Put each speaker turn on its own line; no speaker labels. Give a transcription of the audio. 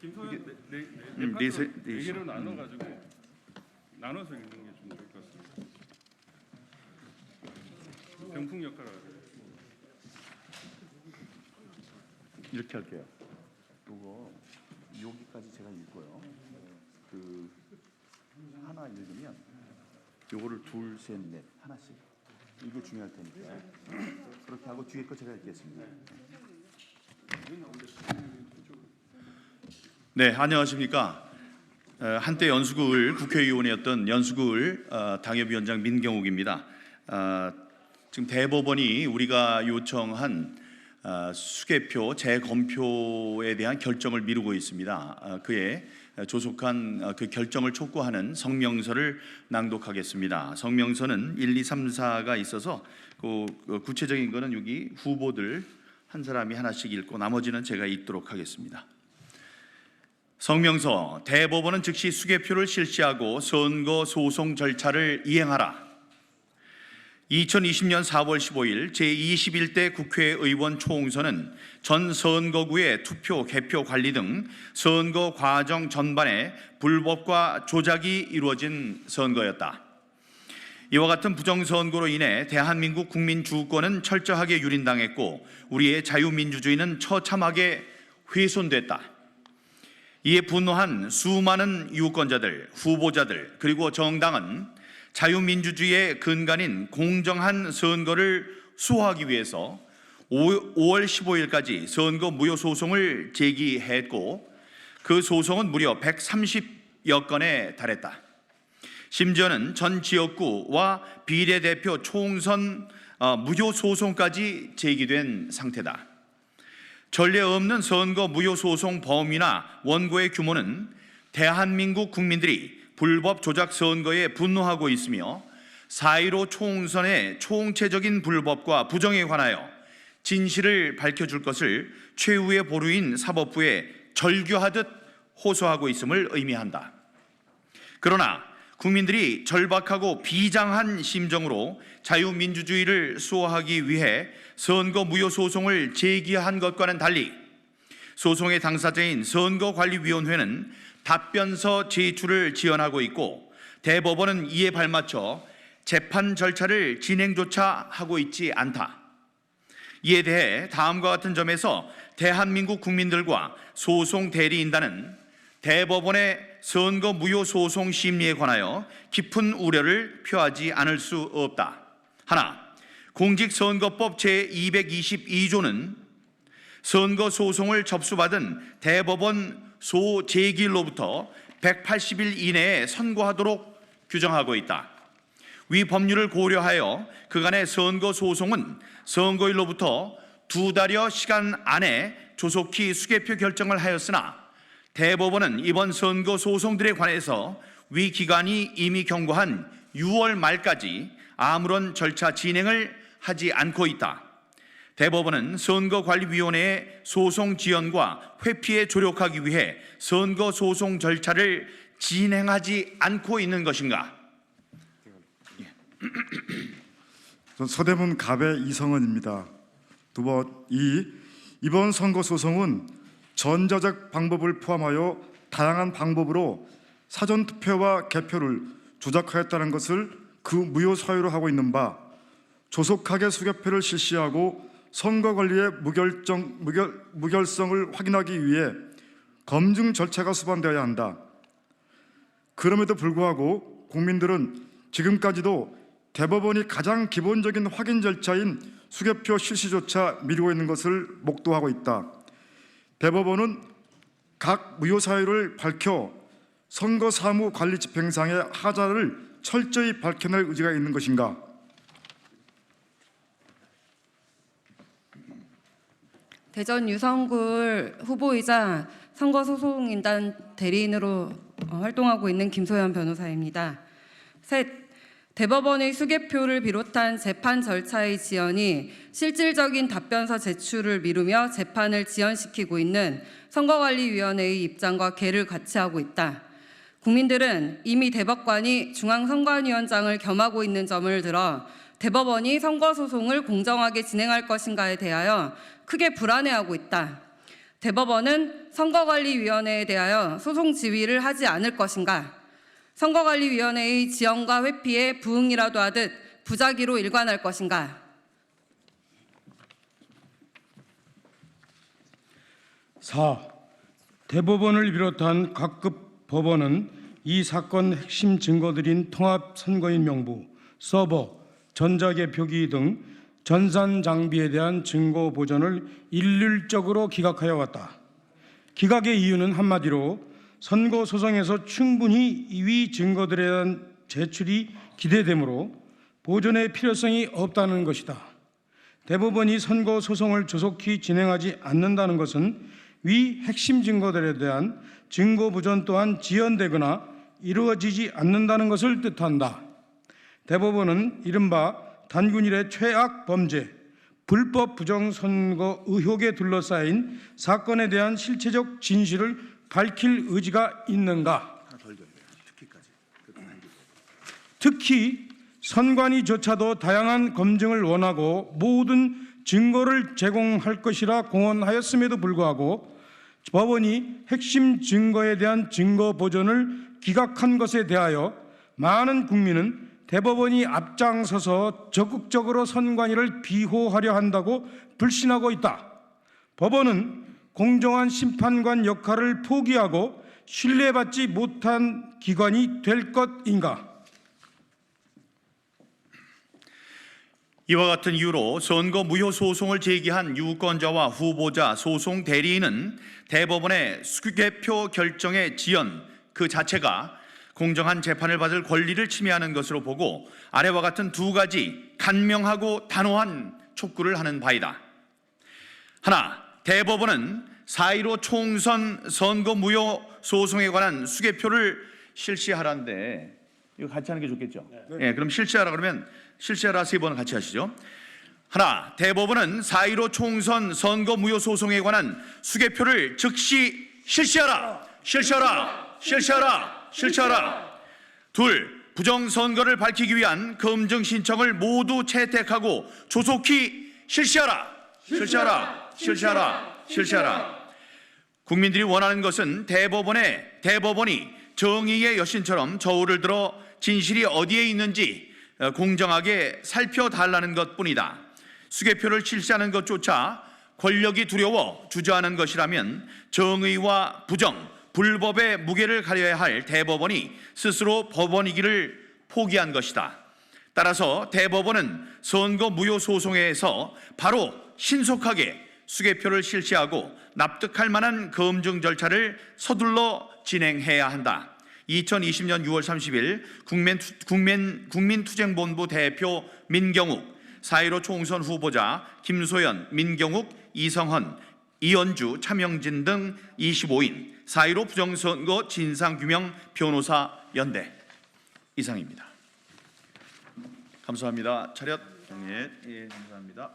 김소연 네 개로 나눠가지고 나눠서 읽는 게 좀 좋을 것 같습니다. 병풍 역할을 하세요.
이렇게 할게요. 요거 여기까지 제가 읽고요. 그 하나 읽으면 요거를 둘, 셋, 넷 하나씩 이게 중요할 테니까 그렇게 하고 뒤에 거 제가 읽겠습니다. 네, 안녕하십니까. 한때 연수구을 국회의원이었던 연수구을 당협위원장 민경욱입니다. 지금 대법원이 우리가 요청한 수개표 재검표에 대한 결정을 미루고 있습니다. 그에 조속한 그 결정을 촉구하는 성명서를 낭독하겠습니다. 성명서는 1, 2, 3, 4가 있어서 그 구체적인 거는 여기 후보들 한 사람이 하나씩 읽고 나머지는 제가 읽도록 하겠습니다. 성명서. 대법원은 즉시 수개표를 실시하고 선거 소송 절차를 이행하라. 2020년 4월 15일 제21대 국회의원 총선은 전 선거구의 투표, 개표 관리 등 선거 과정 전반에 불법과 조작이 이루어진 선거였다. 이와 같은 부정선거로 인해 대한민국 국민 주권은 철저하게 유린당했고 우리의 자유민주주의는 처참하게 훼손됐다. 이에 분노한 수많은 유권자들, 후보자들 그리고 정당은 자유민주주의의 근간인 공정한 선거를 수호하기 위해서 5월 15일까지 선거 무효 소송을 제기했고 그 소송은 무려 130여 건에 달했다. 심지어는 전 지역구와 비례대표 총선 무효 소송까지 제기된 상태다. 전례 없는 선거 무효 소송 범위나 원고의 규모는 대한민국 국민들이 불법 조작 선거에 분노하고 있으며 4.15 총선의 총체적인 불법과 부정에 관하여 진실을 밝혀줄 것을 최후의 보루인 사법부에 절규하듯 호소하고 있음을 의미한다. 그러나 국민들이 절박하고 비장한 심정으로 자유민주주의를 수호하기 위해 선거 무효 소송을 제기한 것과는 달리 소송의 당사자인 선거관리위원회는 답변서 제출을 지연하고 있고 대법원은 이에 발맞춰 재판 절차를 진행조차 하고 있지 않다. 이에 대해 다음과 같은 점에서 대한민국 국민들과 소송 대리인단은 대법원의 선거 무효 소송 심리에 관하여 깊은 우려를 표하지 않을 수 없다. 하나, 공직선거법 제222조는 선거 소송을 접수받은 대법원 소재기일로부터 180일 이내에 선고하도록 규정하고 있다. 위 법률을 고려하여 그간의 선거 소송은 선거일로부터 2달여 시간 안에 조속히 수개표 결정을 하였으나 대법원은 이번 선거 소송들에 관해서 위 기관이 이미 경고한 6월 말까지 아무런 절차 진행을 하지 않고 있다. 대법원은 선거관리위원회의 소송 지연과 회피에 조력하기 위해 선거 소송 절차를 진행하지 않고 있는 것인가?
서대문 갑의 이성은입니다. 이번 선거 소송은 전자적 방법을 포함하여 다양한 방법으로 사전투표와 개표를 조작하였다는 것을 그 무효 사유로 하고 있는 바 조속하게 수개표를 실시하고 선거관리의 무결성을 확인하기 위해 검증 절차가 수반되어야 한다. 그럼에도 불구하고 국민들은 지금까지도 대법원이 가장 기본적인 확인 절차인 수개표 실시조차 미루고 있는 것을 목도하고 있다. 대법원은 각 무효 사유를 밝혀 선거 사무 관리 집행상의 하자를 철저히 밝혀낼 의지가 있는 것인가?
대전 유성구을 후보이자 선거소송인단 대리인으로 활동하고 있는 김소연 변호사입니다. 셋, 대법원의 수개표를 비롯한 재판 절차의 지연이 실질적인 답변서 제출을 미루며 재판을 지연시키고 있는 선거관리위원회의 입장과 궤를 같이 하고 있다. 국민들은 이미 대법관이 중앙선관위원장을 겸하고 있는 점을 들어 대법원이 선거소송을 공정하게 진행할 것인가에 대하여 크게 불안해하고 있다. 대법원은 선거관리위원회에 대하여 소송 지휘를 하지 않을 것인가? 선거관리위원회의 지연과 회피에 부응이라도 하듯 부작위로 일관할 것인가?
4. 대법원을 비롯한 각급 법원은 이 사건 핵심 증거들인 통합 선거인 명부, 서버, 전자개표기 등 전산 장비에 대한 증거 보전을 일률적으로 기각하여 왔다. 기각의 이유는 한마디로 선거 소송에서 충분히 위 증거들에 대한 제출이 기대되므로 보존의 필요성이 없다는 것이다. 대법원이 선거 소송을 조속히 진행하지 않는다는 것은 위 핵심 증거들에 대한 증거 보존 또한 지연되거나 이루어지지 않는다는 것을 뜻한다. 대법원은 이른바 단군 이래 최악 범죄, 불법 부정선거 의혹에 둘러싸인 사건에 대한 실체적 진실을 밝힐 의지가 있는가? 특히 선관위조차도 다양한 검증을 원하고 모든 증거를 제공할 것이라 공언하였음에도 불구하고 법원이 핵심 증거에 대한 증거 보존을 기각한 것에 대하여 많은 국민은 대법원이 앞장서서 적극적으로 선관위를 비호하려 한다고 불신하고 있다. 법원은 공정한 심판관 역할을 포기하고 신뢰받지 못한 기관이 될 것인가?
이와 같은 이유로 선거 무효 소송을 제기한 유권자와 후보자 소송 대리인은 대법원의 수개표 결정의 지연 그 자체가 공정한 재판을 받을 권리를 침해하는 것으로 보고 아래와 같은 두 가지 간명하고 단호한 촉구를 하는 바이다. 하나, 대법원은 4.15 총선 선거 무효 소송에 관한 수개표를 실시하라는데 이거 같이 하는 게 좋겠죠? 네. 그럼 실시하라 그러면 실시하라 3번 같이 하시죠. 하나, 대법원은 4.15 총선 선거 무효 소송에 관한 수개표를 즉시 실시하라. 실시하라. 실시하라. 실시하라. 둘, 부정선거를 밝히기 위한 검증 신청을 모두 채택하고 조속히 실시하라. 실시하라. 실시하라. 실시하라. 국민들이 원하는 것은 대법원이 정의의 여신처럼 저울을 들어 진실이 어디에 있는지 공정하게 살펴달라는 것뿐이다. 수개표를 실시하는 것조차 권력이 두려워 주저하는 것이라면 정의와 부정, 불법의 무게를 가려야 할 대법원이 스스로 법원이기를 포기한 것이다. 따라서 대법원은 선거 무효 소송에서 바로 신속하게 수개표를 실시하고 납득할 만한 검증 절차를 서둘러 진행해야 한다. 2020년 6월 30일 국민투쟁본부 대표 민경욱, 4.15 총선 후보자 김소연, 민경욱, 이성헌, 이연주, 차명진 등 25인 4.15 부정선거 진상규명 변호사 연대. 이상입니다. 감사합니다. 차렷 정리해. 예, 감사합니다.